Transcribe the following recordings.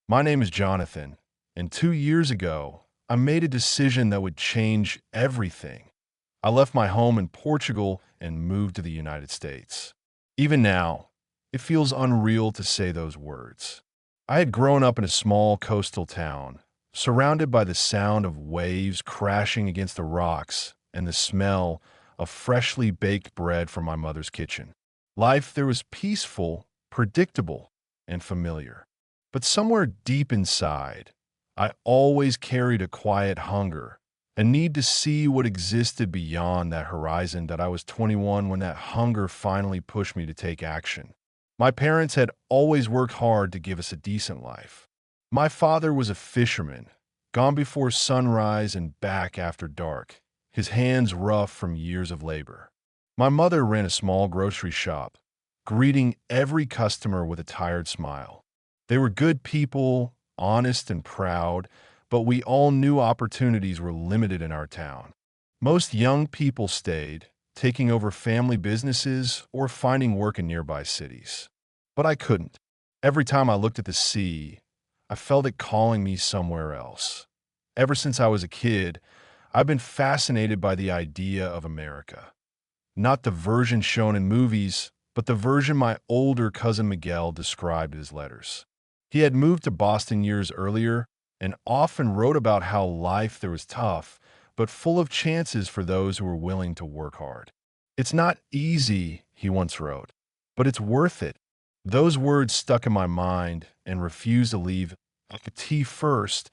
My name is Jonathan, and 2 years ago, I made a decision that would change everything. I left my home in Portugal and moved to the United States. Even now, it feels unreal to say those words. I had grown up in a small coastal town, surrounded by the sound of waves crashing against the rocks and the smell of freshly baked bread from my mother's kitchen. Life there was peaceful, predictable, and familiar. But somewhere deep inside, I always carried a quiet hunger, a need to see what existed beyond that horizon. That I was 21 when that hunger finally pushed me to take action. My parents had always worked hard to give us a decent life. My father was a fisherman, gone before sunrise and back after dark, his hands rough from years of labor. My mother ran a small grocery shop, greeting every customer with a tired smile. They were good people, honest and proud, but we all knew opportunities were limited in our town. Most young people stayed, taking over family businesses or finding work in nearby cities. But I couldn't. Every time I looked at the sea, I felt it calling me somewhere else. Ever since I was a kid, I've been fascinated by the idea of America. Not the version shown in movies, but the version my older cousin Miguel described in his letters. He had moved to Boston years earlier and often wrote about how life there was tough, but full of chances for those who were willing to work hard. It's not easy, he once wrote, but it's worth it. Those words stuck in my mind and refused to leave. Like a tea first,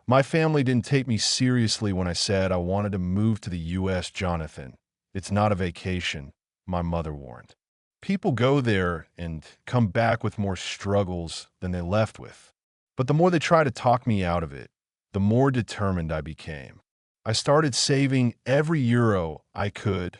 my family didn't take me seriously when I said I wanted to move to the U.S. Jonathan, it's not a vacation, my mother warned. People go there and come back with more struggles than they left with. But the more they try to talk me out of it, the more determined I became. I started saving every euro I could,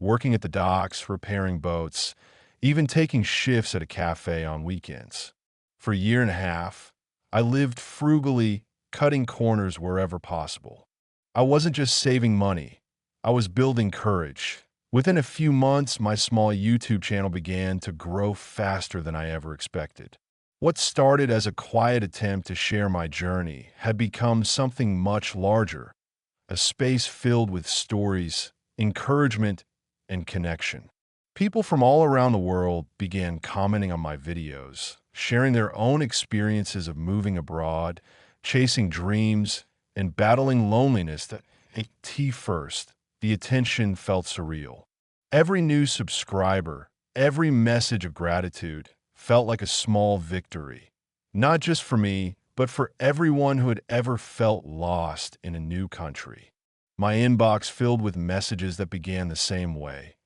working at the docks, repairing boats, even taking shifts at a cafe on weekends. For a year and a half, I lived frugally, cutting corners wherever possible. I wasn't just saving money, I was building courage. Within a few months, my small YouTube channel began to grow faster than I ever expected. What started as a quiet attempt to share my journey had become something much larger, a space filled with stories, encouragement, and connection. People from all around the world began commenting on my videos, sharing their own experiences of moving abroad, chasing dreams, and battling loneliness. That at first, the attention felt surreal. Every new subscriber, every message of gratitude felt like a small victory, not just for me, but for everyone who had ever felt lost in a new country. My inbox filled with messages that began the same way.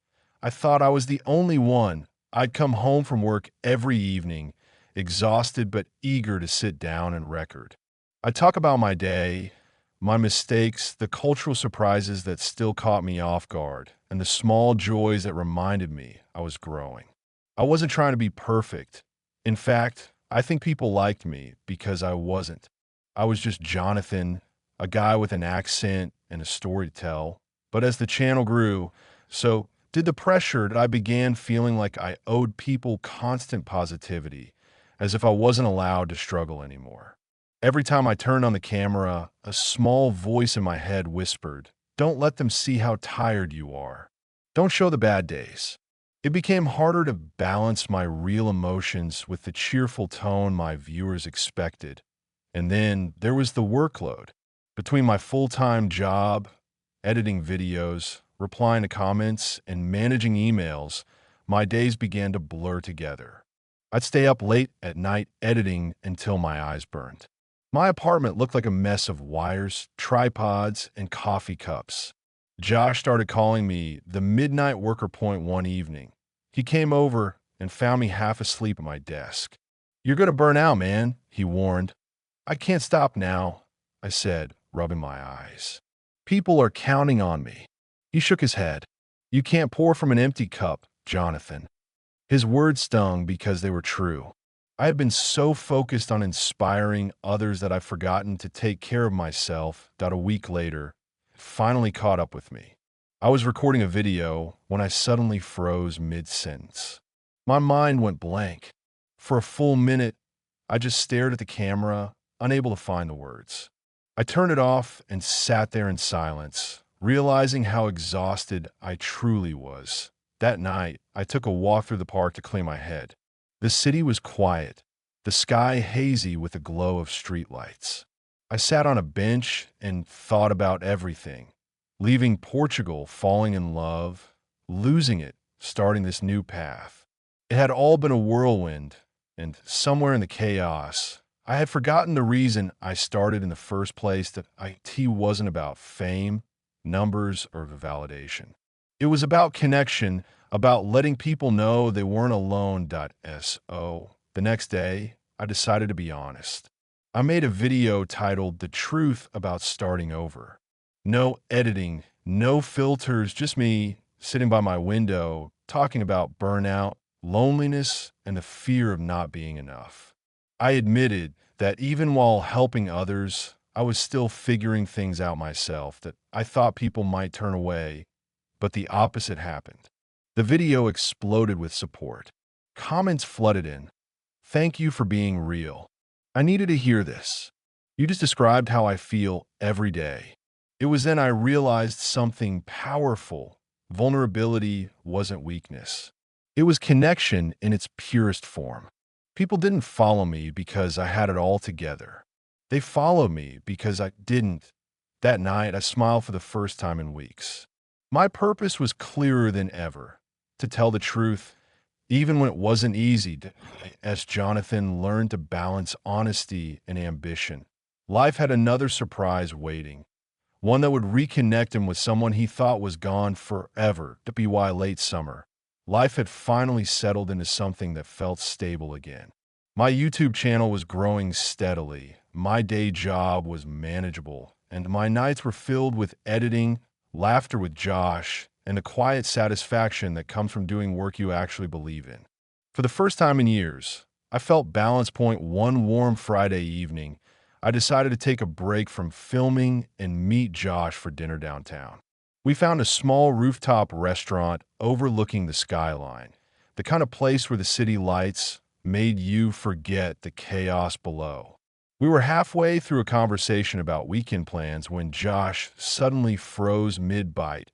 I thought I was the only one. I'd come home from work every evening, exhausted but eager to sit down and record. I'd talk about my day, my mistakes, the cultural surprises that still caught me off guard, and the small joys that reminded me I was growing. I wasn't trying to be perfect. In fact, I think people liked me because I wasn't. I was just Jonathan, a guy with an accent and a story to tell. But as the channel grew, so did the pressure. That I began feeling like I owed people constant positivity, as if I wasn't allowed to struggle anymore. Every time I turned on the camera, a small voice in my head whispered, "Don't let them see how tired you are. Don't show the bad days." It became harder to balance my real emotions with the cheerful tone my viewers expected. And then there was the workload. Between my full-time job, editing videos, replying to comments, and managing emails, my days began to blur together. I'd stay up late at night editing until my eyes burned. My apartment looked like a mess of wires, tripods, and coffee cups. Josh started calling me the midnight worker point one evening. He came over and found me half asleep at my desk. "You're going to burn out, man," he warned. "I can't stop now," I said, rubbing my eyes. "People are counting on me." He shook his head. "You can't pour from an empty cup, Jonathan." His words stung because they were true. I had been so focused on inspiring others that I'd forgotten to take care of myself. That a week later, it finally caught up with me. I was recording a video when I suddenly froze mid-sentence. My mind went blank. For a full minute, I just stared at the camera, unable to find the words. I turned it off and sat there in silence, realizing how exhausted I truly was. That night, I took a walk through the park to clear my head. The city was quiet, the sky hazy with the glow of streetlights. I sat on a bench and thought about everything. Leaving Portugal, falling in love, losing it, starting this new path. It had all been a whirlwind, and somewhere in the chaos, I had forgotten the reason I started in the first place, that IT wasn't about fame, numbers, or validation. It was about connection, about letting people know they weren't alone. So, the next day, I decided to be honest. I made a video titled "The Truth About Starting Over." No editing, no filters, just me sitting by my window talking about burnout, loneliness, and the fear of not being enough. I admitted that even while helping others, I was still figuring things out myself, that I thought people might turn away, but the opposite happened. The video exploded with support. Comments flooded in. "Thank you for being real. I needed to hear this. You just described how I feel every day." It was then I realized something powerful. Vulnerability wasn't weakness. It was connection in its purest form. People didn't follow me because I had it all together. They followed me because I didn't. That night, I smiled for the first time in weeks. My purpose was clearer than ever: to tell the truth, even when it wasn't easy, as Jonathan learned to balance honesty and ambition. Life had another surprise waiting, one that would reconnect him with someone he thought was gone forever. WY late summer. Life had finally settled into something that felt stable again. My YouTube channel was growing steadily, my day job was manageable, and my nights were filled with editing, laughter with Josh, and the quiet satisfaction that comes from doing work you actually believe in. For the first time in years, I felt balance. Point one warm Friday evening, I decided to take a break from filming and meet Josh for dinner downtown. We found a small rooftop restaurant overlooking the skyline, the kind of place where the city lights made you forget the chaos below. We were halfway through a conversation about weekend plans when Josh suddenly froze mid-bite.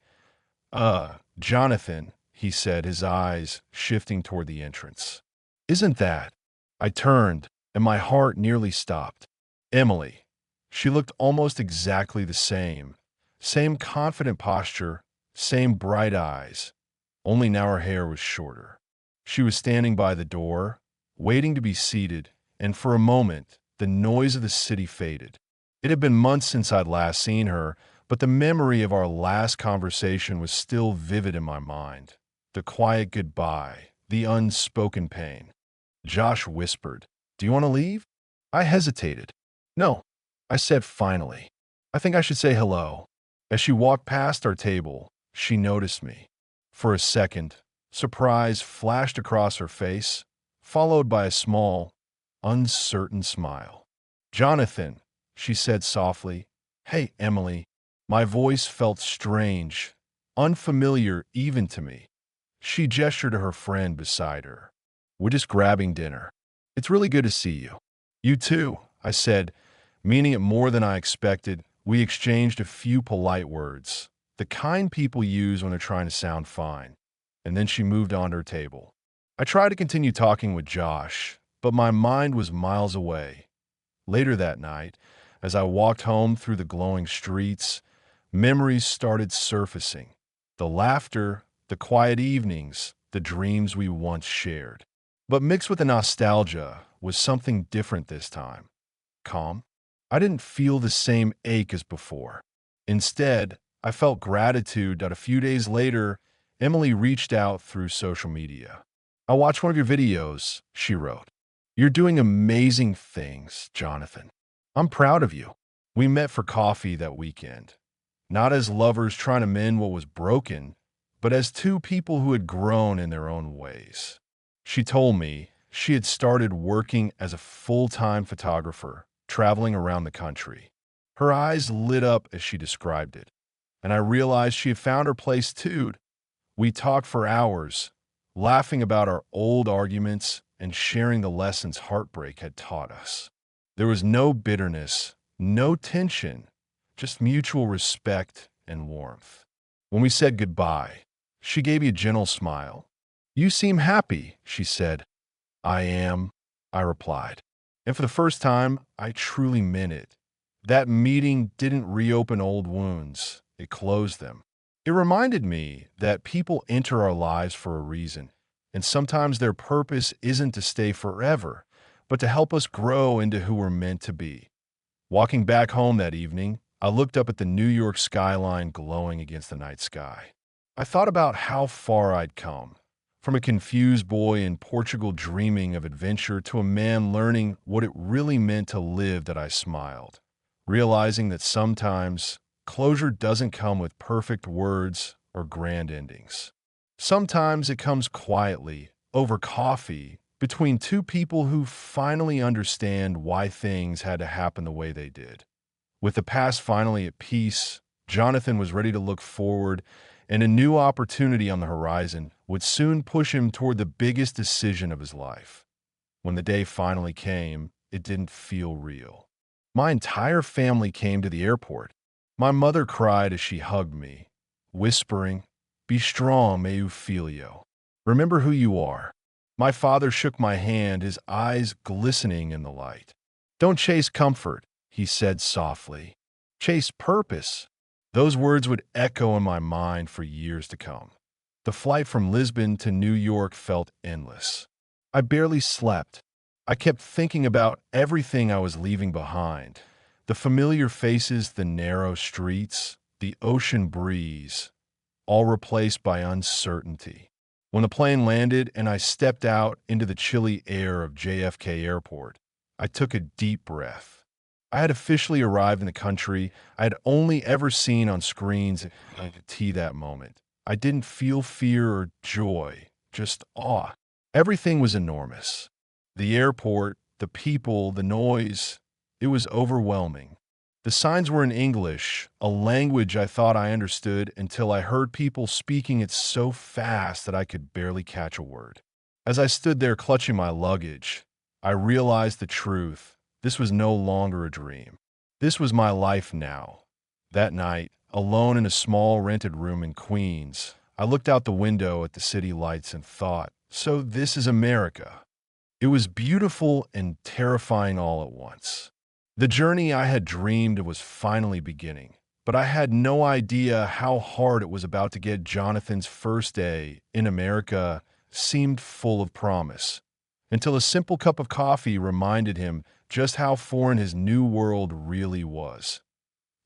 Jonathan," he said, his eyes shifting toward the entrance. "Isn't that?" I turned, and my heart nearly stopped. Emily. She looked almost exactly the same. Same confident posture, same bright eyes. Only now her hair was shorter. She was standing by the door, waiting to be seated, and for a moment, the noise of the city faded. It had been months since I'd last seen her, but the memory of our last conversation was still vivid in my mind. The quiet goodbye, the unspoken pain. Josh whispered, "Do you want to leave?" I hesitated. "No," I said finally. "I think I should say hello." As she walked past our table, she noticed me. For a second, surprise flashed across her face, followed by a small, uncertain smile. "Jonathan," she said softly. "Hey, Emily." My voice felt strange, unfamiliar even to me. She gestured to her friend beside her. "We're just grabbing dinner. It's really good to see you." "You too," I said, meaning it more than I expected. We exchanged a few polite words, the kind people use when they're trying to sound fine, and then she moved on to her table. I tried to continue talking with Josh, but my mind was miles away. Later that night, as I walked home through the glowing streets, memories started surfacing. The laughter, the quiet evenings, the dreams we once shared. But mixed with the nostalgia was something different this time. Calm. I didn't feel the same ache as before. Instead, I felt gratitude that a few days later, Emily reached out through social media. "I watched one of your videos," she wrote. "You're doing amazing things, Jonathan. I'm proud of you." We met for coffee that weekend, not as lovers trying to mend what was broken, but as two people who had grown in their own ways. She told me she had started working as a full-time photographer, traveling around the country. Her eyes lit up as she described it, and I realized she had found her place too. We talked for hours, laughing about our old arguments and sharing the lessons heartbreak had taught us. There was no bitterness, no tension, just mutual respect and warmth. When we said goodbye, she gave me a gentle smile. "You seem happy," she said. "I am," I replied. And for the first time, I truly meant it. That meeting didn't reopen old wounds, it closed them. It reminded me that people enter our lives for a reason, and sometimes their purpose isn't to stay forever, but to help us grow into who we're meant to be. Walking back home that evening, I looked up at the New York skyline glowing against the night sky. I thought about how far I'd come, from a confused boy in Portugal dreaming of adventure to a man learning what it really meant to live. That I smiled, realizing that sometimes closure doesn't come with perfect words or grand endings. Sometimes it comes quietly, over coffee, between two people who finally understand why things had to happen the way they did. With the past finally at peace, Jonathan was ready to look forward, and a new opportunity on the horizon would soon push him toward the biggest decision of his life. When the day finally came, it didn't feel real. My entire family came to the airport. My mother cried as she hugged me, whispering, "Be strong, meu filho. Remember who you are." My father shook my hand, his eyes glistening in the light. "Don't chase comfort," he said softly. "Chase purpose." Those words would echo in my mind for years to come. The flight from Lisbon to New York felt endless. I barely slept. I kept thinking about everything I was leaving behind. The familiar faces, the narrow streets, the ocean breeze, all replaced by uncertainty. When the plane landed and I stepped out into the chilly air of JFK Airport, I took a deep breath. I had officially arrived in the country I had only ever seen on screens at that moment. I didn't feel fear or joy, just awe. Everything was enormous. The airport, the people, the noise, it was overwhelming. The signs were in English, a language I thought I understood until I heard people speaking it so fast that I could barely catch a word. As I stood there clutching my luggage, I realized the truth. This was no longer a dream. This was my life now. That night, alone in a small rented room in Queens, I looked out the window at the city lights and thought, so this is America. It was beautiful and terrifying all at once. The journey I had dreamed was finally beginning, but I had no idea how hard it was about to get. Jonathan's first day in America seemed full of promise, until a simple cup of coffee reminded him just how foreign his new world really was.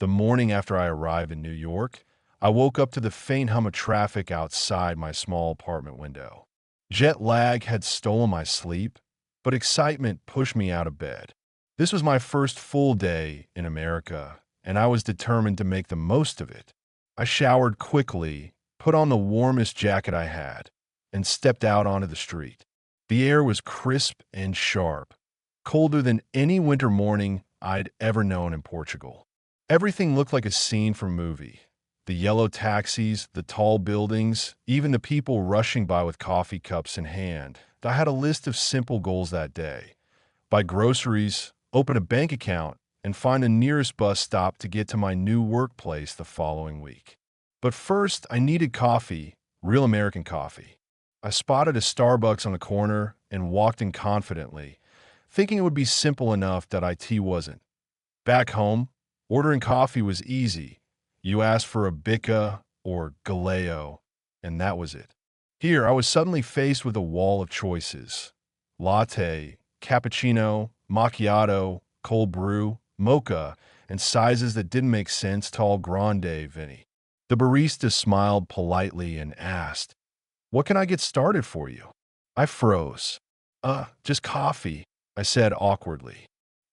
The morning after I arrived in New York, I woke up to the faint hum of traffic outside my small apartment window. Jet lag had stolen my sleep, but excitement pushed me out of bed. This was my first full day in America, and I was determined to make the most of it. I showered quickly, put on the warmest jacket I had, and stepped out onto the street. The air was crisp and sharp, colder than any winter morning I'd ever known in Portugal. Everything looked like a scene from a movie. The yellow taxis, the tall buildings, even the people rushing by with coffee cups in hand. I had a list of simple goals that day: buy groceries, open a bank account, and find the nearest bus stop to get to my new workplace the following week. But first, I needed coffee, real American coffee. I spotted a Starbucks on the corner and walked in confidently, thinking it would be simple enough. That it wasn't. Back home, ordering coffee was easy. You asked for a Bica or Galeo, and that was it. Here, I was suddenly faced with a wall of choices: latte, cappuccino, macchiato, cold brew, mocha, and sizes that didn't make sense: tall, grande, Vinny. The barista smiled politely and asked, "What can I get started for you?" I froze. Just coffee," I said awkwardly.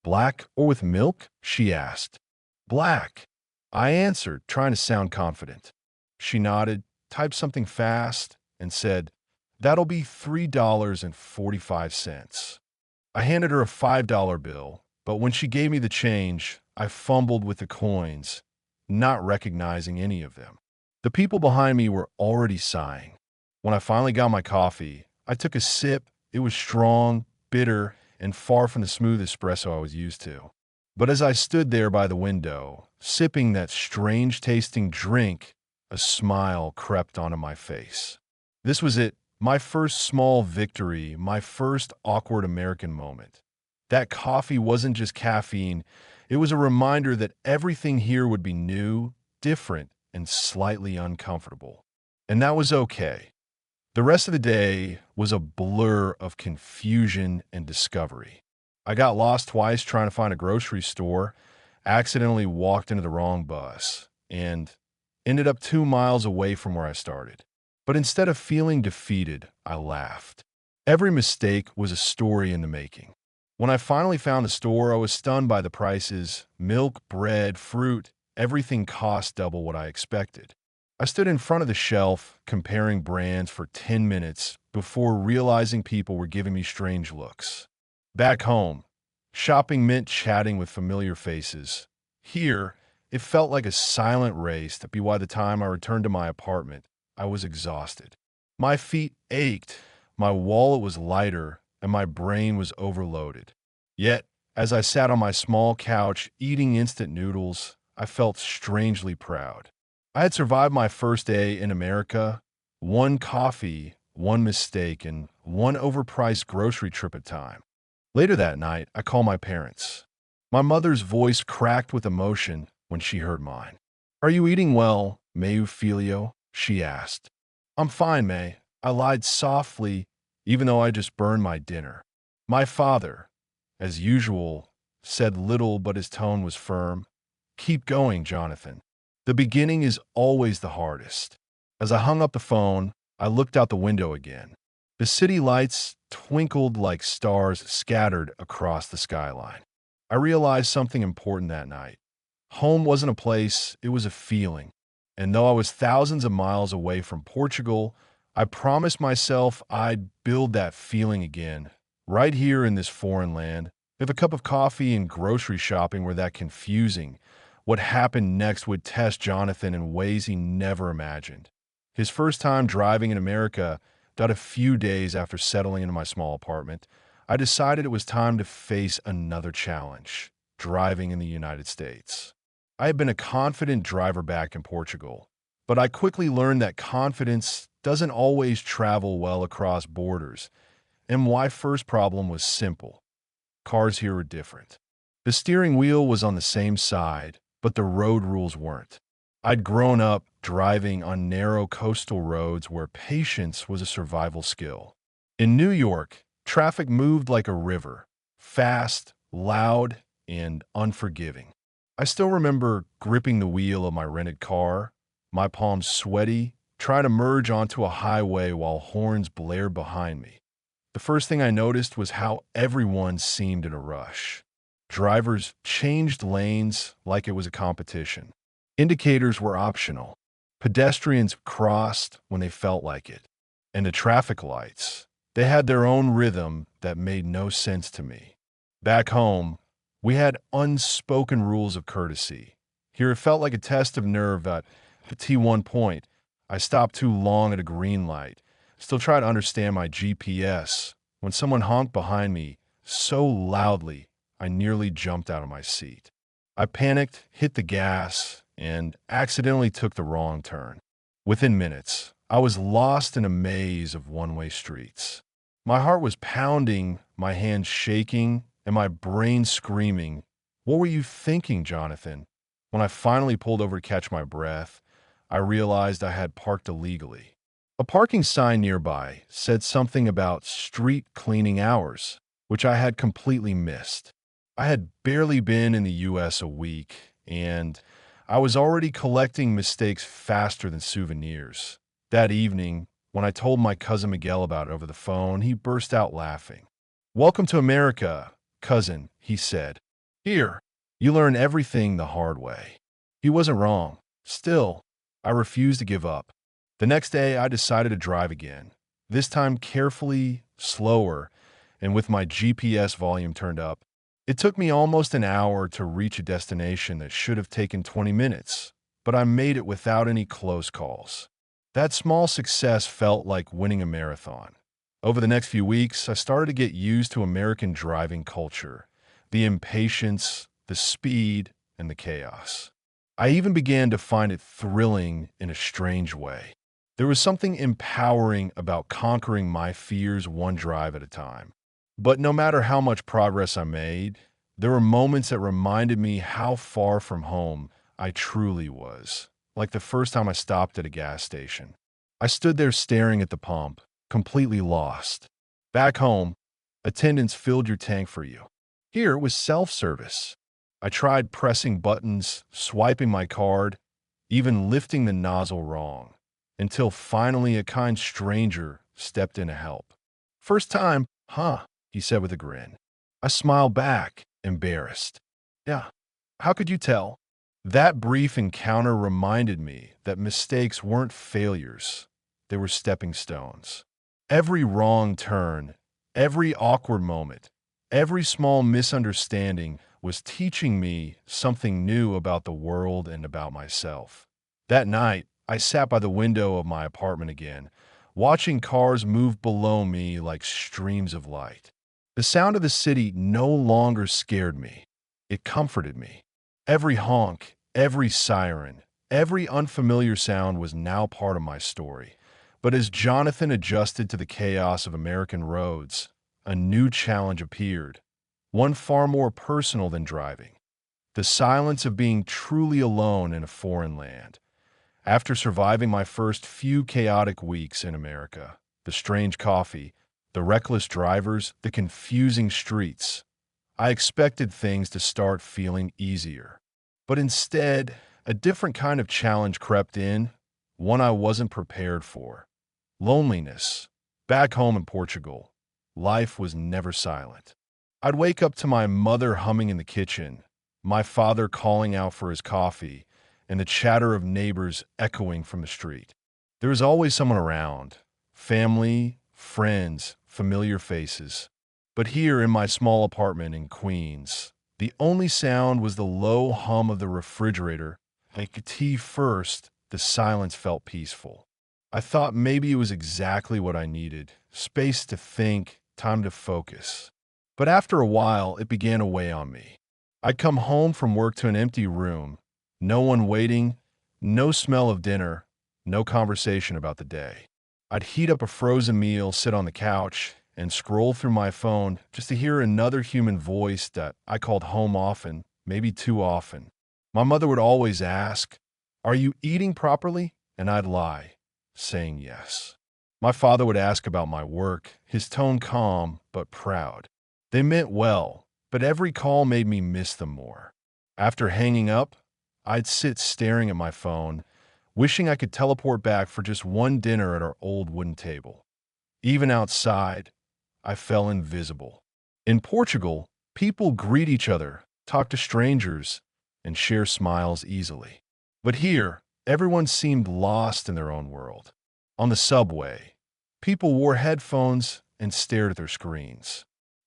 "Black or with milk?" she asked. "Black," I answered, trying to sound confident. She nodded, typed something fast, and said, "That'll be $3.45. I handed her a $5 bill, but when she gave me the change, I fumbled with the coins, not recognizing any of them. The people behind me were already sighing. When I finally got my coffee, I took a sip It was strong, bitter, and far from the smooth espresso I was used to. But as I stood there by the window, sipping that strange-tasting drink, a smile crept onto my face. This was it, my first small victory, my first awkward American moment. That coffee wasn't just caffeine, it was a reminder that everything here would be new, different, and slightly uncomfortable. And that was okay. The rest of the day was a blur of confusion and discovery. I got lost twice trying to find a grocery store, accidentally walked into the wrong bus, and ended up 2 miles away from where I started. But instead of feeling defeated, I laughed. Every mistake was a story in the making. When I finally found the store, I was stunned by the prices. Milk, bread, fruit, everything cost double what I expected. I stood in front of the shelf, comparing brands for 10 minutes before realizing people were giving me strange looks. Back home, shopping meant chatting with familiar faces. Here, it felt like a silent race that by the time I returned to my apartment, I was exhausted. My feet ached, my wallet was lighter, and my brain was overloaded. Yet, as I sat on my small couch eating instant noodles, I felt strangely proud. I had survived my first day in America, one coffee, one mistake, and one overpriced grocery trip at a time. Later that night, I called my parents. My mother's voice cracked with emotion when she heard mine. "Are you eating well, Mayu Filio?" she asked. "I'm fine, May." I lied softly, even though I just burned my dinner. My father, as usual, said little, but his tone was firm. "Keep going, Jonathan. The beginning is always the hardest." As I hung up the phone, I looked out the window again. The city lights twinkled like stars scattered across the skyline. I realized something important that night. Home wasn't a place, it was a feeling. And though I was thousands of miles away from Portugal, I promised myself I'd build that feeling again, right here in this foreign land. If a cup of coffee and grocery shopping were that confusing, what happened next would test Jonathan in ways he never imagined. His first time driving in America, about a few days after settling into my small apartment, I decided it was time to face another challenge, driving in the United States. I had been a confident driver back in Portugal, but I quickly learned that confidence doesn't always travel well across borders, and my first problem was simple. Cars here are different. The steering wheel was on the same side, but the road rules weren't. I'd grown up driving on narrow coastal roads where patience was a survival skill. In New York, traffic moved like a river, fast, loud, and unforgiving. I still remember gripping the wheel of my rented car, my palms sweaty, trying to merge onto a highway while horns blared behind me. The first thing I noticed was how everyone seemed in a rush. Drivers changed lanes like it was a competition. Indicators were optional. Pedestrians crossed when they felt like it. And the traffic lights, they had their own rhythm that made no sense to me. Back home, we had unspoken rules of courtesy. Here it felt like a test of nerve at the T1 point. I stopped too long at a green light, still trying to understand my GPS, when someone honked behind me so loudly I nearly jumped out of my seat. I panicked, hit the gas, and accidentally took the wrong turn. Within minutes, I was lost in a maze of one-way streets. My heart was pounding, my hands shaking, and my brain screaming, "What were you thinking, Jonathan?" When I finally pulled over to catch my breath, I realized I had parked illegally. A parking sign nearby said something about street cleaning hours, which I had completely missed. I had barely been in the US a week, and I was already collecting mistakes faster than souvenirs. That evening, when I told my cousin Miguel about it over the phone, he burst out laughing. "Welcome to America, cousin," he said. "Here, you learn everything the hard way." He wasn't wrong. Still, I refused to give up. The next day, I decided to drive again, this time carefully, slower, and with my GPS volume turned up. It took me almost an hour to reach a destination that should have taken 20 minutes, but I made it without any close calls. That small success felt like winning a marathon. Over the next few weeks, I started to get used to American driving culture, the impatience, the speed, and the chaos. I even began to find it thrilling in a strange way. There was something empowering about conquering my fears one drive at a time. But no matter how much progress I made, there were moments that reminded me how far from home I truly was, like the first time I stopped at a gas station. I stood there staring at the pump, completely lost. Back home, attendants filled your tank for you. Here was self-service. I tried pressing buttons, swiping my card, even lifting the nozzle wrong, until finally a kind stranger stepped in to help. "First time, huh?" he said with a grin. I smiled back, embarrassed. "Yeah, how could you tell?" That brief encounter reminded me that mistakes weren't failures, they were stepping stones. Every wrong turn, every awkward moment, every small misunderstanding was teaching me something new about the world and about myself. That night, I sat by the window of my apartment again, watching cars move below me like streams of light. The sound of the city no longer scared me. It comforted me. Every honk, every siren, every unfamiliar sound was now part of my story. But as Jonathan adjusted to the chaos of American roads, a new challenge appeared, one far more personal than driving: the silence of being truly alone in a foreign land. After surviving my first few chaotic weeks in America, the strange coffee, the reckless drivers, the confusing streets, I expected things to start feeling easier. But instead, a different kind of challenge crept in, one I wasn't prepared for: loneliness. Back home in Portugal, life was never silent. I'd wake up to my mother humming in the kitchen, my father calling out for his coffee, and the chatter of neighbors echoing from the street. There was always someone around: family, friends, familiar faces. But here in my small apartment in Queens, the only sound was the low hum of the refrigerator. Like tea first, the silence felt peaceful. I thought maybe it was exactly what I needed: space to think, time to focus. But after a while, it began to weigh on me. I'd come home from work to an empty room, no one waiting, no smell of dinner, no conversation about the day. I'd heat up a frozen meal, sit on the couch, and scroll through my phone just to hear another human voice that I called home often, maybe too often. My mother would always ask, "Are you eating properly?" And I'd lie, saying yes. My father would ask about my work, his tone calm but proud. They meant well, but every call made me miss them more. After hanging up, I'd sit staring at my phone, wishing I could teleport back for just one dinner at our old wooden table. Even outside, I felt invisible. In Portugal, people greet each other, talk to strangers, and share smiles easily. But here, everyone seemed lost in their own world. On the subway, people wore headphones and stared at their screens.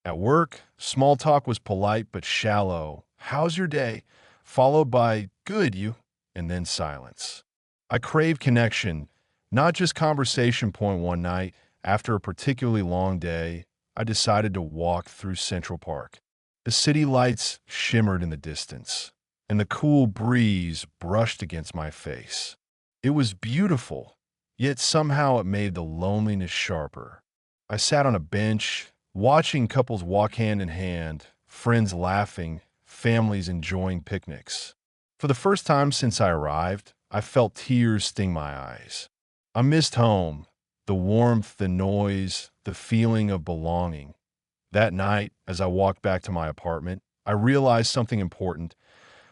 At work, small talk was polite but shallow. "How's your day?" followed by "Good, you," and then silence. I craved connection, not just conversation. Point one night, after a particularly long day, I decided to walk through Central Park. The city lights shimmered in the distance, and the cool breeze brushed against my face. It was beautiful, yet somehow it made the loneliness sharper. I sat on a bench, watching couples walk hand in hand, friends laughing, families enjoying picnics. For the first time since I arrived, I felt tears sting my eyes. I missed home, the warmth, the noise, the feeling of belonging. That night, as I walked back to my apartment, I realized something important.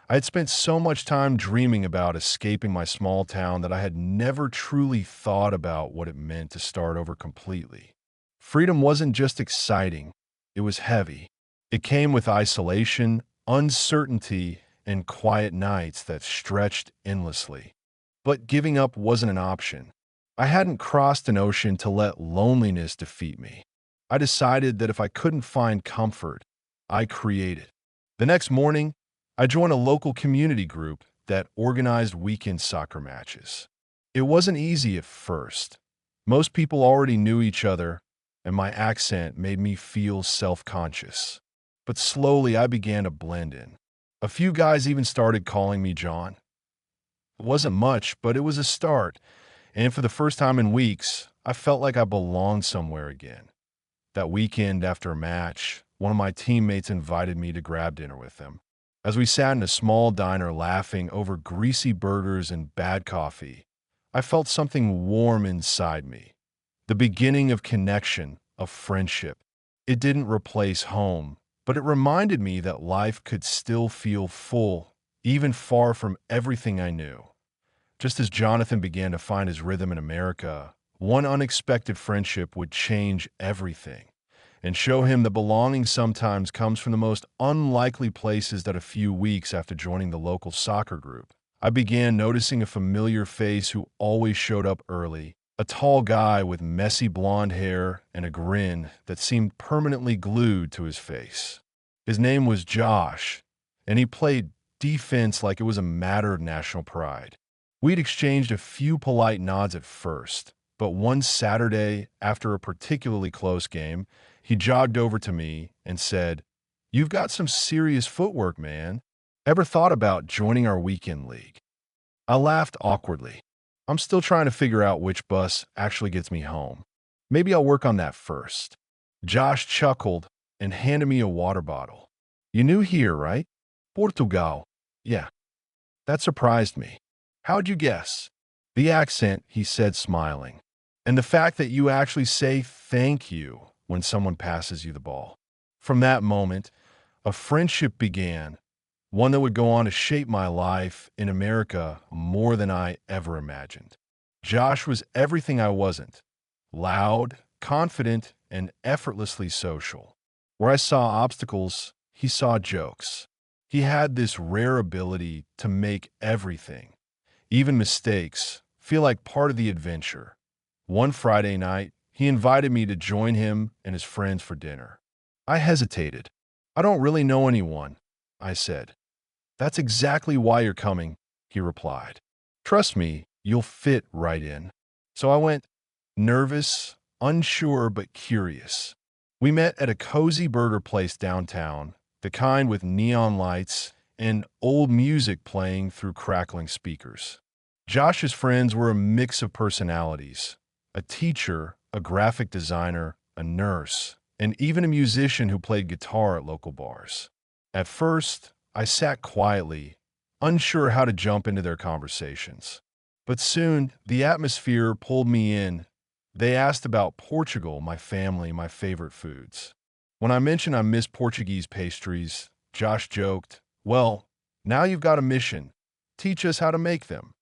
I had spent so much time dreaming about escaping my small town that I had never truly thought about what it meant to start over completely. Freedom wasn't just exciting, it was heavy. It came with isolation, uncertainty, and quiet nights that stretched endlessly. But giving up wasn't an option. I hadn't crossed an ocean to let loneliness defeat me. I decided that if I couldn't find comfort, I created. The next morning, I joined a local community group that organized weekend soccer matches. It wasn't easy at first. Most people already knew each other, and my accent made me feel self-conscious. But slowly I began to blend in. A few guys even started calling me John. It wasn't much, but it was a start, and for the first time in weeks, I felt like I belonged somewhere again. That weekend after a match, one of my teammates invited me to grab dinner with them. As we sat in a small diner laughing over greasy burgers and bad coffee, I felt something warm inside me. The beginning of connection, of friendship. It didn't replace home, but it reminded me that life could still feel full, even far from everything I knew. Just as Jonathan began to find his rhythm in America, one unexpected friendship would change everything and show him that belonging sometimes comes from the most unlikely places. That a few weeks after joining the local soccer group, I began noticing a familiar face who always showed up early, a tall guy with messy blonde hair and a grin that seemed permanently glued to his face. His name was Josh, and he played defense like it was a matter of national pride. We'd exchanged a few polite nods at first, but one Saturday, after a particularly close game, he jogged over to me and said, "You've got some serious footwork, man. Ever thought about joining our weekend league?" I laughed awkwardly. I'm still trying to figure out which bus actually gets me home. Maybe I'll work on that first. Josh chuckled and handed me a water bottle. "You new here, right?" "Portugal." "Yeah." That surprised me. "How'd you guess?" "The accent," he said, smiling. "And the fact that you actually say thank you when someone passes you the ball." From that moment, a friendship began, one that would go on to shape my life in America more than I ever imagined. Josh was everything I wasn't: loud, confident, and effortlessly social. Where I saw obstacles, he saw jokes. He had this rare ability to make everything, even mistakes, feel like part of the adventure. One Friday night, he invited me to join him and his friends for dinner. I hesitated. "I don't really know anyone," I said. "That's exactly why you're coming," he replied. "Trust me, you'll fit right in." So I went, nervous, unsure, but curious. We met at a cozy burger place downtown, the kind with neon lights and old music playing through crackling speakers. Josh's friends were a mix of personalities: a teacher, a graphic designer, a nurse, and even a musician who played guitar at local bars. At first, I sat quietly, unsure how to jump into their conversations. But soon, the atmosphere pulled me in. They asked about Portugal, my family, my favorite foods. When I mentioned I miss Portuguese pastries, Josh joked, "Well, now you've got a mission. Teach us how to make them."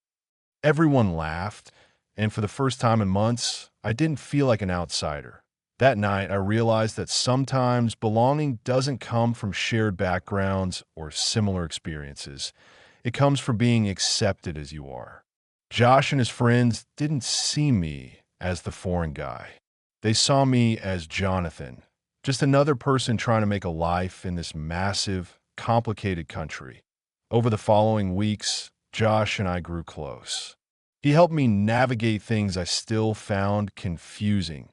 Everyone laughed, and for the first time in months, I didn't feel like an outsider. That night, I realized that sometimes belonging doesn't come from shared backgrounds or similar experiences. It comes from being accepted as you are. Josh and his friends didn't see me as the foreign guy. They saw me as Jonathan, just another person trying to make a life in this massive, complicated country. Over the following weeks, Josh and I grew close. He helped me navigate things I still found confusing,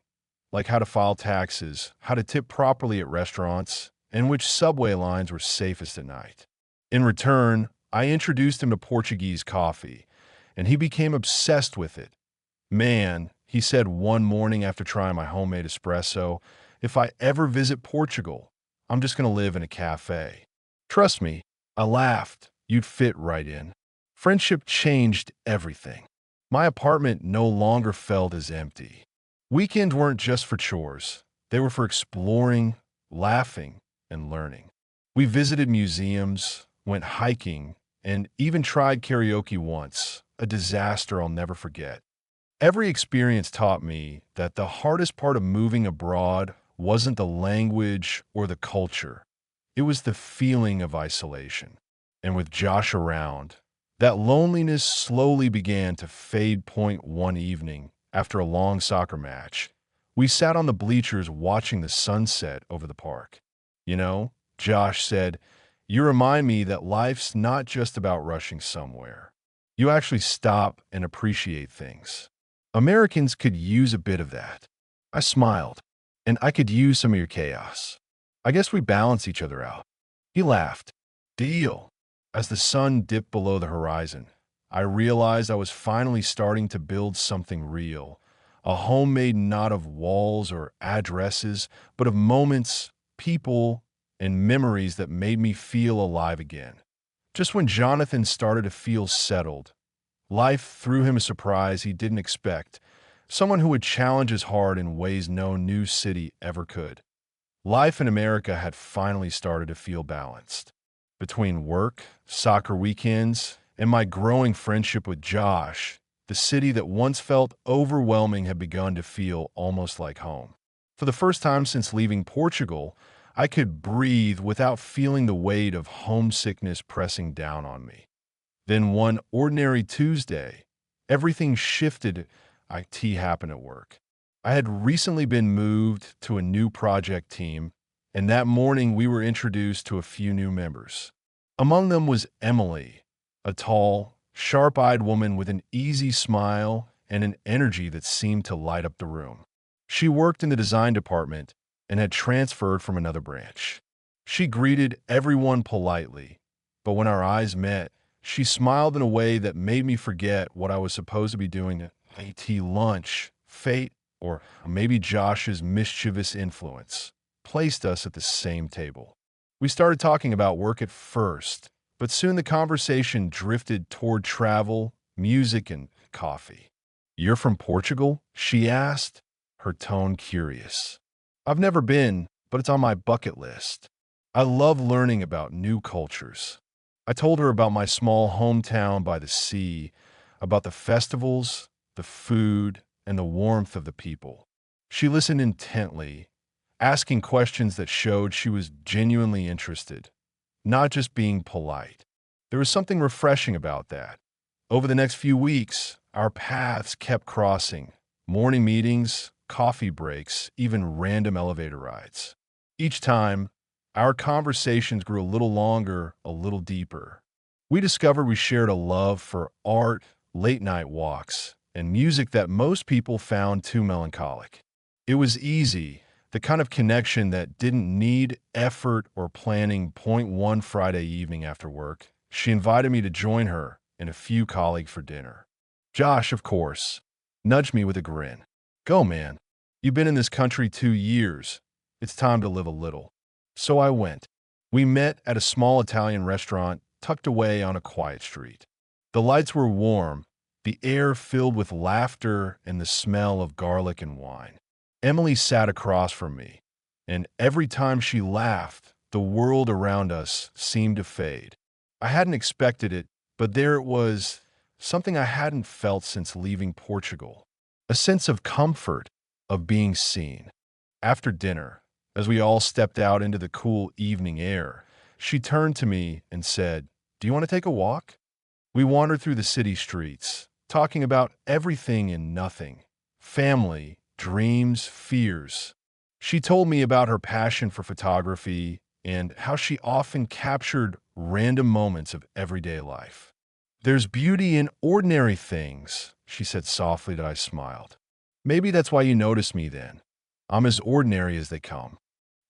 like how to file taxes, how to tip properly at restaurants, and which subway lines were safest at night. In return, I introduced him to Portuguese coffee, and he became obsessed with it. "Man," he said one morning after trying my homemade espresso, "if I ever visit Portugal, I'm just going to live in a cafe." "Trust me," I laughed, "you'd fit right in." Friendship changed everything. My apartment no longer felt as empty. Weekends weren't just for chores. They were for exploring, laughing, and learning. We visited museums, went hiking, and even tried karaoke once, a disaster I'll never forget. Every experience taught me that the hardest part of moving abroad wasn't the language or the culture. It was the feeling of isolation. And with Josh around, that loneliness slowly began to fade. One evening, after a long soccer match, we sat on the bleachers watching the sunset over the park. "You know," Josh said, "you remind me that life's not just about rushing somewhere. You actually stop and appreciate things. Americans could use a bit of that." I smiled. and I could use some of your chaos. I guess we balance each other out." He laughed. "Deal." As the sun dipped below the horizon, I realized I was finally starting to build something real. A home made not of walls or addresses, but of moments, people, and memories that made me feel alive again. Just when Jonathan started to feel settled, life threw him a surprise he didn't expect, someone who would challenge his heart in ways no new city ever could. Life in America had finally started to feel balanced. Between work, soccer weekends, and my growing friendship with Josh, the city that once felt overwhelming had begun to feel almost like home. For the first time since leaving Portugal, I could breathe without feeling the weight of homesickness pressing down on me. Then one ordinary Tuesday, everything shifted. IT happened at work. I had recently been moved to a new project team, and that morning we were introduced to a few new members. Among them was Emily, a tall, sharp-eyed woman with an easy smile and an energy that seemed to light up the room. She worked in the design department and had transferred from another branch. She greeted everyone politely, but when our eyes met, she smiled in a way that made me forget what I was supposed to be doing at AT lunch. Fate, or maybe Josh's mischievous influence, placed us at the same table. We started talking about work at first, but soon the conversation drifted toward travel, music, and coffee. "You're from Portugal?" she asked, her tone curious. "I've never been, but it's on my bucket list. I love learning about new cultures." I told her about my small hometown by the sea, about the festivals, the food, and the warmth of the people. She listened intently, asking questions that showed she was genuinely interested, not just being polite. There was something refreshing about that. Over the next few weeks, our paths kept crossing. Morning meetings, coffee breaks, even random elevator rides. Each time, our conversations grew a little longer, a little deeper. We discovered we shared a love for art, late-night walks, and music that most people found too melancholic. It was easy, the kind of connection that didn't need effort or planning. Point one Friday evening after work, she invited me to join her and a few colleagues for dinner. Josh, of course, nudged me with a grin. "Go, man. You've been in this country 2 years. It's time to live a little." So I went. We met at a small Italian restaurant tucked away on a quiet street. The lights were warm, the air filled with laughter and the smell of garlic and wine. Emily sat across from me, and every time she laughed, the world around us seemed to fade. I hadn't expected it, but there it was, something I hadn't felt since leaving Portugal. A sense of comfort, of being seen. After dinner, as we all stepped out into the cool evening air, she turned to me and said, "Do you want to take a walk?" We wandered through the city streets, talking about everything and nothing. Family, dreams, fears. She told me about her passion for photography and how she often captured random moments of everyday life. "There's beauty in ordinary things," she said softly that I smiled. "Maybe that's why you noticed me then. I'm as ordinary as they come."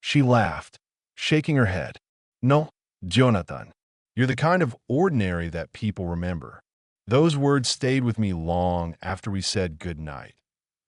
She laughed, shaking her head. "No, Jonathan, you're the kind of ordinary that people remember." Those words stayed with me long after we said good night.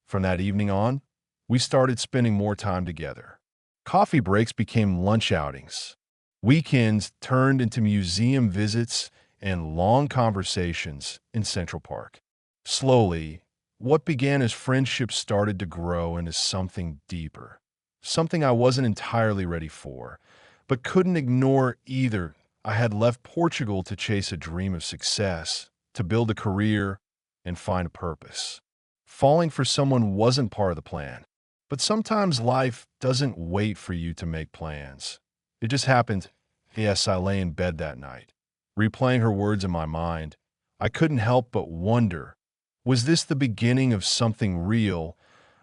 From that evening on, we started spending more time together. Coffee breaks became lunch outings. Weekends turned into museum visits and long conversations in Central Park. Slowly, what began as friendship started to grow into something deeper, something I wasn't entirely ready for, but couldn't ignore either. I had left Portugal to chase a dream of success, to build a career, and find a purpose. Falling for someone wasn't part of the plan, but sometimes life doesn't wait for you to make plans. It just happened. Yes, I lay in bed that night, replaying her words in my mind. I couldn't help but wonder, was this the beginning of something real,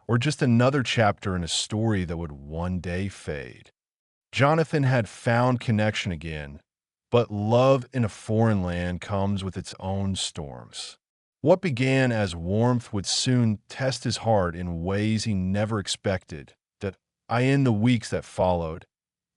or just another chapter in a story that would one day fade? Jonathan had found connection again, but love in a foreign land comes with its own storms. What began as warmth would soon test his heart in ways he never expected. That In the weeks that followed,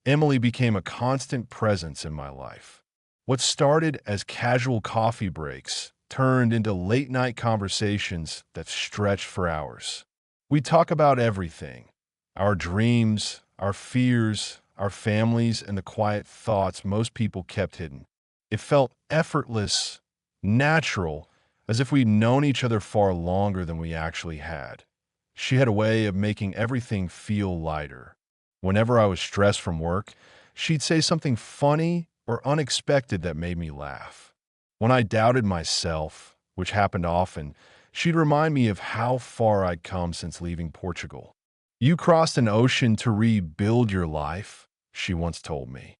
Emily became a constant presence in my life. What started as casual coffee breaks turned into late-night conversations that stretched for hours. We talk about everything: our dreams, our fears, our families, and the quiet thoughts most people kept hidden. It felt effortless, natural, as if we'd known each other far longer than we actually had. She had a way of making everything feel lighter. Whenever I was stressed from work, she'd say something funny or unexpected that made me laugh. When I doubted myself, which happened often, she'd remind me of how far I'd come since leaving Portugal. "You crossed an ocean to rebuild your life," she once told me.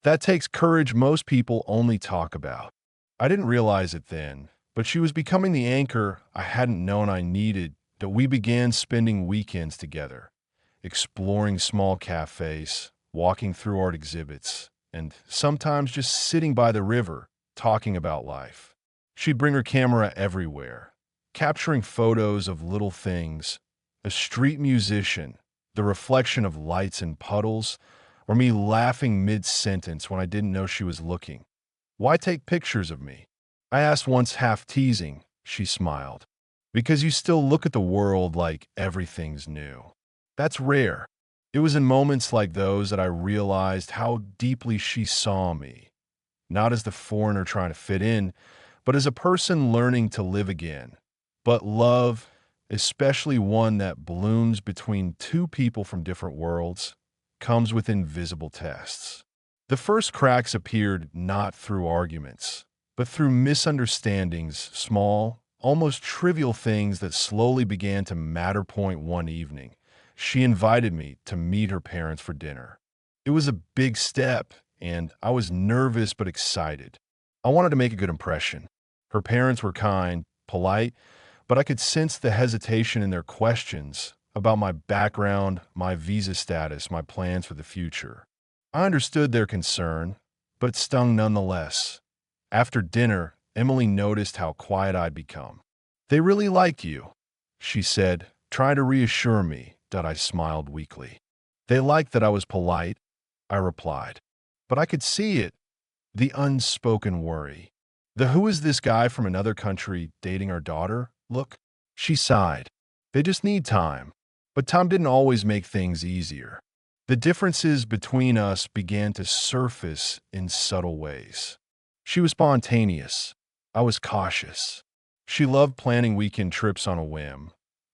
"That takes courage most people only talk about." I didn't realize it then, but she was becoming the anchor I hadn't known I needed. That we began spending weekends together, exploring small cafes, walking through art exhibits, and sometimes just sitting by the river, talking about life. She'd bring her camera everywhere, capturing photos of little things: a street musician, the reflection of lights and puddles, or me laughing mid-sentence when I didn't know she was looking. "Why take pictures of me?" I asked once, half teasing. She smiled. "Because you still look at the world like everything's new." That's rare. It was in moments like those that I realized how deeply she saw me, not as the foreigner trying to fit in, but as a person learning to live again. But love, especially one that blooms between two people from different worlds, comes with invisible tests. The first cracks appeared not through arguments, but through misunderstandings, small, almost trivial things that slowly began to matter. Point one evening, she invited me to meet her parents for dinner. It was a big step, and I was nervous but excited. I wanted to make a good impression. Her parents were kind, polite, but I could sense the hesitation in their questions about my background, my visa status, my plans for the future. I understood their concern, but it stung nonetheless. After dinner, Emily noticed how quiet I'd become. "They really like you," she said, trying to reassure me. That I smiled weakly. "They liked that I was polite," I replied. But I could see it, the unspoken worry. The "who is this guy from another country dating our daughter" look. She sighed. "They just need time." But time didn't always make things easier. The differences between us began to surface in subtle ways. She was spontaneous. I was cautious. She loved planning weekend trips on a whim.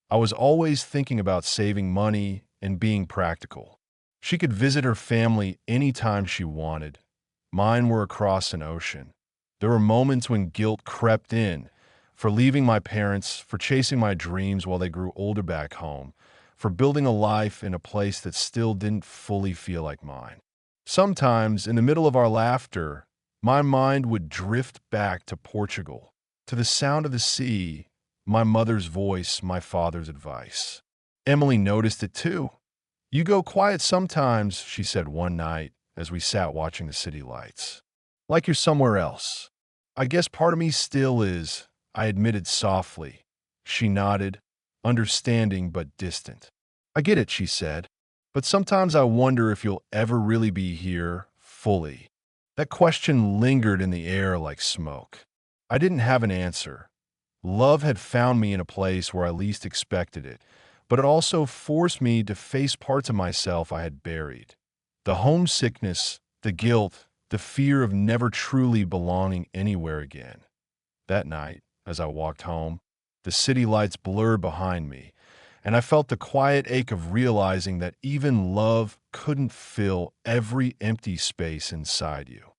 I was always thinking about saving money and being practical. She could visit her family anytime she wanted. Mine were across an ocean. There were moments when guilt crept in, for leaving my parents, for chasing my dreams while they grew older back home, for building a life in a place that still didn't fully feel like mine. Sometimes, in the middle of our laughter, my mind would drift back to Portugal, to the sound of the sea, my mother's voice, my father's advice. Emily noticed it too. "You go quiet sometimes," she said one night as we sat watching the city lights. "Like you're somewhere else." "I guess part of me still is," I admitted softly. She nodded, understanding but distant. "I get it," she said. "But sometimes I wonder if you'll ever really be here, fully." That question lingered in the air like smoke. I didn't have an answer. Love had found me in a place where I least expected it, but it also forced me to face parts of myself I had buried. The homesickness, the guilt, the fear of never truly belonging anywhere again. That night, as I walked home, the city lights blurred behind me, and I felt the quiet ache of realizing that even love couldn't fill every empty space inside you.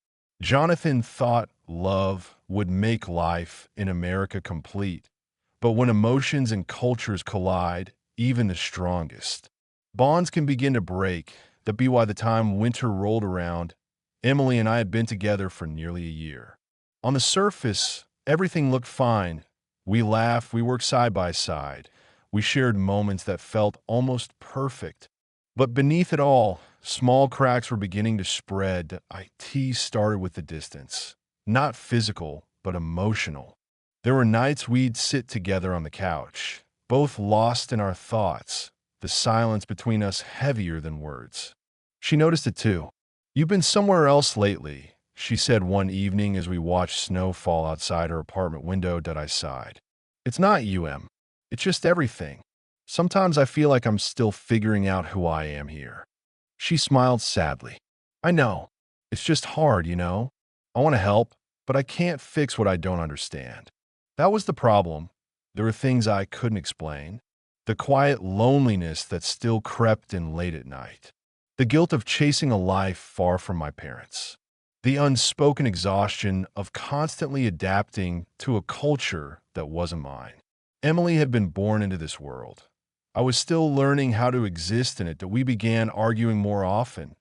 Jonathan thought love would make life in America complete, but when emotions and cultures collide, even the strongest, bonds can begin to break. That be why the time winter rolled around, Emily and I had been together for nearly a year. On the surface, everything looked fine. We laughed, we worked side by side. We shared moments that felt almost perfect. But beneath it all, small cracks were beginning to spread. IT started with the distance. Not physical, but emotional. There were nights we'd sit together on the couch, both lost in our thoughts. the silence between us heavier than words. She noticed it too. "You've been somewhere else lately," she said one evening as we watched snow fall outside her apartment window. I sighed. "It's not you, Em. It's just everything. Sometimes I feel like I'm still figuring out who I am here." She smiled sadly. "I know. It's just hard, you know? I want to help, but I can't fix what I don't understand." That was the problem. There were things I couldn't explain. The quiet loneliness that still crept in late at night. The guilt of chasing a life far from my parents. The unspoken exhaustion of constantly adapting to a culture that wasn't mine. Emily had been born into this world. I was still learning how to exist in it that we began arguing more often.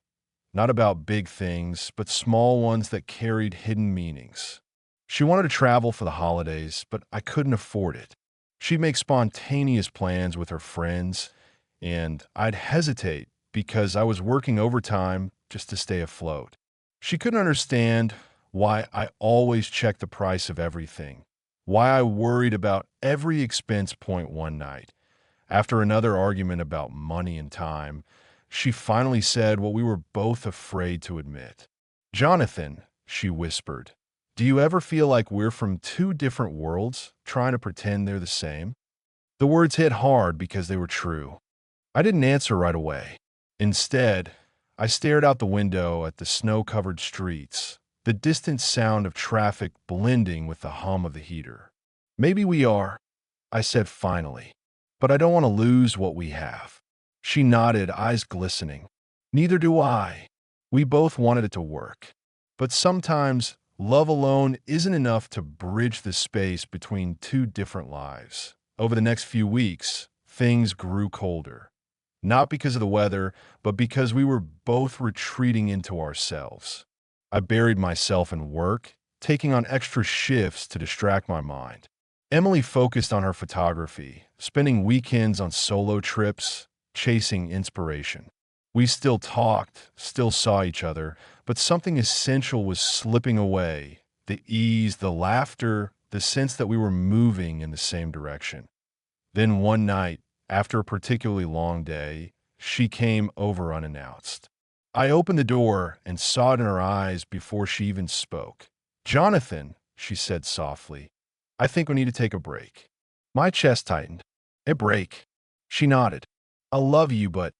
Not about big things, but small ones that carried hidden meanings. She wanted to travel for the holidays, but I couldn't afford it. She'd make spontaneous plans with her friends, and I'd hesitate because I was working overtime just to stay afloat. She couldn't understand why I always checked the price of everything, why I worried about every expense point one night. After another argument about money and time, she finally said what we were both afraid to admit. "Jonathan," she whispered, "do you ever feel like we're from two different worlds, trying to pretend they're the same?" The words hit hard because they were true. I didn't answer right away. Instead, I stared out the window at the snow-covered streets, the distant sound of traffic blending with the hum of the heater. "Maybe we are," I said finally, "but I don't want to lose what we have." She nodded, eyes glistening. "Neither do I." We both wanted it to work. But sometimes love alone isn't enough to bridge the space between two different lives. Over the next few weeks, things grew colder. Not because of the weather, but because we were both retreating into ourselves. I buried myself in work, taking on extra shifts to distract my mind. Emily focused on her photography, spending weekends on solo trips, chasing inspiration. We still talked, still saw each other, but something essential was slipping away. The ease, the laughter, the sense that we were moving in the same direction. Then one night, after a particularly long day, she came over unannounced. I opened the door and saw it in her eyes before she even spoke. "Jonathan," she said softly, "I think we need to take a break." My chest tightened. "A break?" She nodded. "I love you, but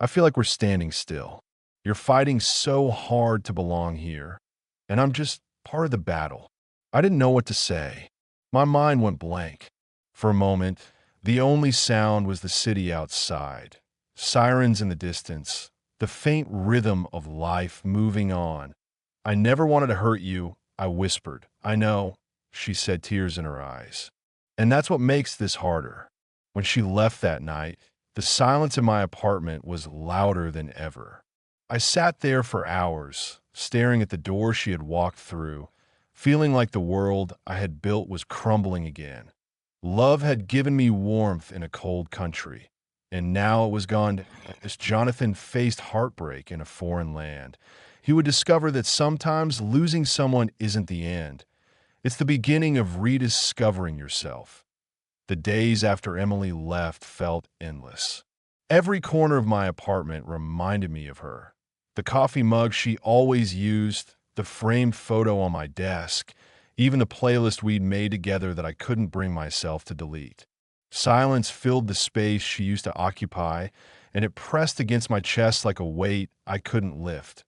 I feel like we're standing still. You're fighting so hard to belong here, and I'm just part of the battle." I didn't know what to say. My mind went blank. For a moment, the only sound was the city outside, sirens in the distance, the faint rhythm of life moving on. "I never wanted to hurt you," I whispered. "I know," she said, tears in her eyes. "And that's what makes this harder." When she left that night, the silence in my apartment was louder than ever. I sat there for hours, staring at the door she had walked through, feeling like the world I had built was crumbling again. Love had given me warmth in a cold country, and now it was gone. As Jonathan faced heartbreak in a foreign land, he would discover that sometimes losing someone isn't the end. It's the beginning of rediscovering yourself. The days after Emily left felt endless. Every corner of my apartment reminded me of her. The coffee mug she always used, the framed photo on my desk, even the playlist we'd made together that I couldn't bring myself to delete. Silence filled the space she used to occupy, and it pressed against my chest like a weight I couldn't lift.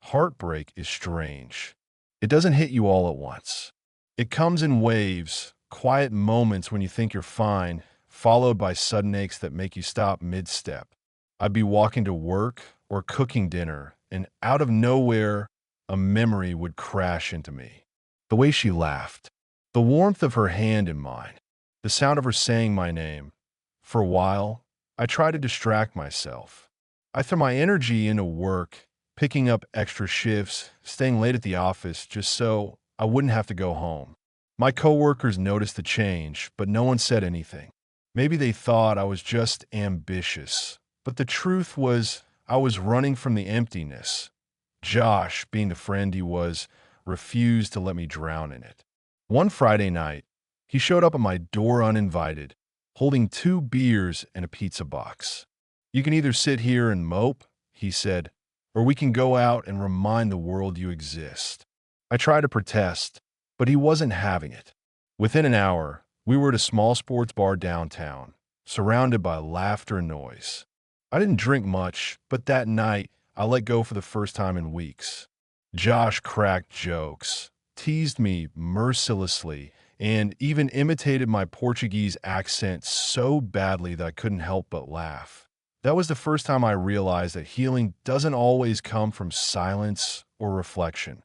Heartbreak is strange. It doesn't hit you all at once. It comes in waves, quiet moments when you think you're fine, followed by sudden aches that make you stop mid-step. I'd be walking to work or cooking dinner, and out of nowhere, a memory would crash into me. The way she laughed, the warmth of her hand in mine, the sound of her saying my name. For a while, I tried to distract myself. I threw my energy into work, picking up extra shifts, staying late at the office just so I wouldn't have to go home. My coworkers noticed the change, but no one said anything. Maybe they thought I was just ambitious, but the truth was I was running from the emptiness. Josh, being the friend he was, refused to let me drown in it. One Friday night, he showed up at my door uninvited, holding 2 beers and a pizza box. You can either sit here and mope, he said, or we can go out and remind the world you exist. I tried to protest, but he wasn't having it. Within an hour, we were at a small sports bar downtown, surrounded by laughter and noise. I didn't drink much, but that night, I let go for the first time in weeks. Josh cracked jokes, teased me mercilessly, and even imitated my Portuguese accent so badly that I couldn't help but laugh. That was the first time I realized that healing doesn't always come from silence or reflection.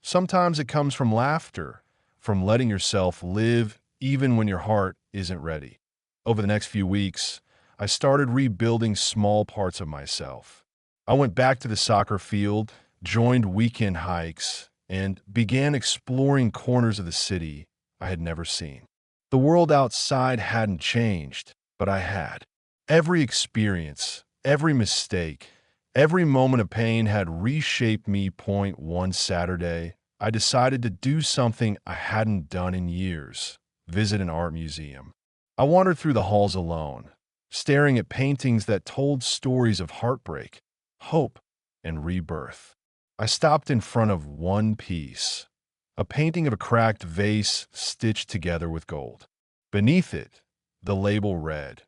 Sometimes it comes from laughter, from letting yourself live even when your heart isn't ready. Over the next few weeks, I started rebuilding small parts of myself. I went back to the soccer field, joined weekend hikes, and began exploring corners of the city I had never seen. The world outside hadn't changed, but I had. Every experience, every mistake, every moment of pain had reshaped me. One Saturday, I decided to do something I hadn't done in years: visit an art museum. I wandered through the halls alone, staring at paintings that told stories of heartbreak, hope, and rebirth. I stopped in front of one piece, a painting of a cracked vase stitched together with gold. Beneath it, the label read,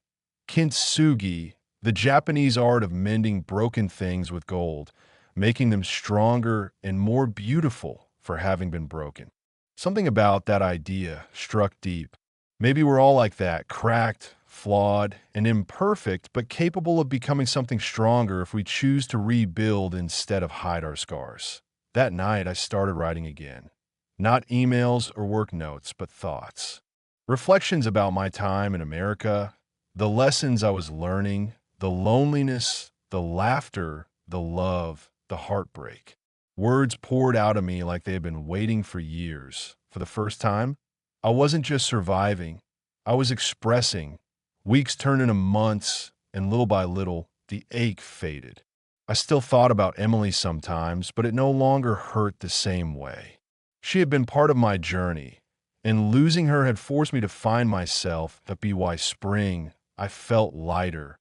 Kintsugi, the Japanese art of mending broken things with gold, making them stronger and more beautiful for having been broken. Something about that idea struck deep. Maybe we're all like that, cracked, flawed, and imperfect, but capable of becoming something stronger if we choose to rebuild instead of hide our scars. That night, I started writing again. Not emails or work notes, but thoughts. Reflections about my time in America, the lessons I was learning, the loneliness, the laughter, the love, the heartbreak. Words poured out of me like they had been waiting for years. For the first time, I wasn't just surviving, I was expressing. Weeks turned into months, and little by little, the ache faded. I still thought about Emily sometimes, but it no longer hurt the same way. She had been part of my journey, and losing her had forced me to find myself. That be why spring, I felt lighter,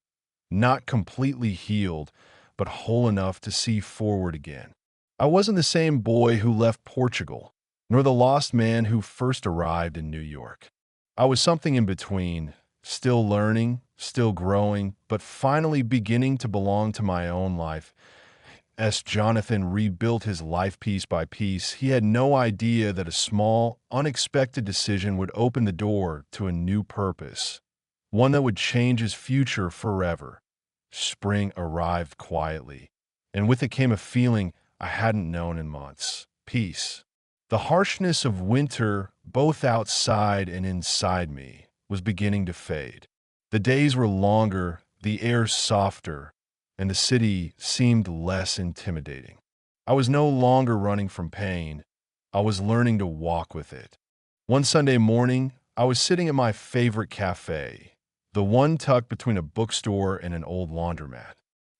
not completely healed, but whole enough to see forward again. I wasn't the same boy who left Portugal, nor the lost man who first arrived in New York. I was something in between, still learning, still growing, but finally beginning to belong to my own life. As Jonathan rebuilt his life piece by piece, he had no idea that a small, unexpected decision would open the door to a new purpose, one that would change his future forever. Spring arrived quietly, and with it came a feeling I hadn't known in months: peace. The harshness of winter, both outside and inside me, was beginning to fade. The days were longer, the air softer, and the city seemed less intimidating. I was no longer running from pain. I was learning to walk with it. One Sunday morning, I was sitting at my favorite cafe, the one tucked between a bookstore and an old laundromat.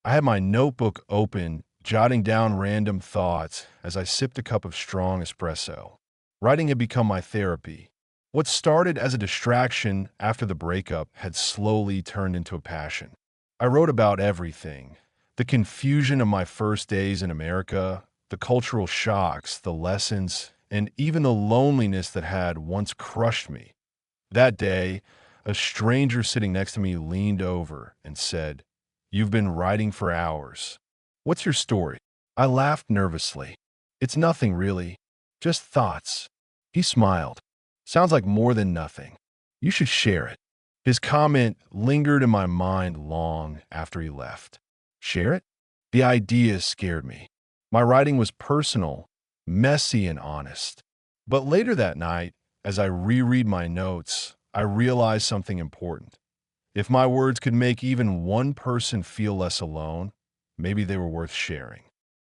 I had my notebook open, jotting down random thoughts as I sipped a cup of strong espresso. Writing had become my therapy. What started as a distraction after the breakup had slowly turned into a passion. I wrote about everything: the confusion of my first days in America, the cultural shocks, the lessons, and even the loneliness that had once crushed me. That day, a stranger sitting next to me leaned over and said, "You've been writing for hours. What's your story?" I laughed nervously. "It's nothing really, just thoughts." He smiled. "Sounds like more than nothing. You should share it." His comment lingered in my mind long after he left. Share it? The idea scared me. My writing was personal, messy, and honest. But later that night, as I reread my notes, I realized something important. If my words could make even one person feel less alone, maybe they were worth sharing.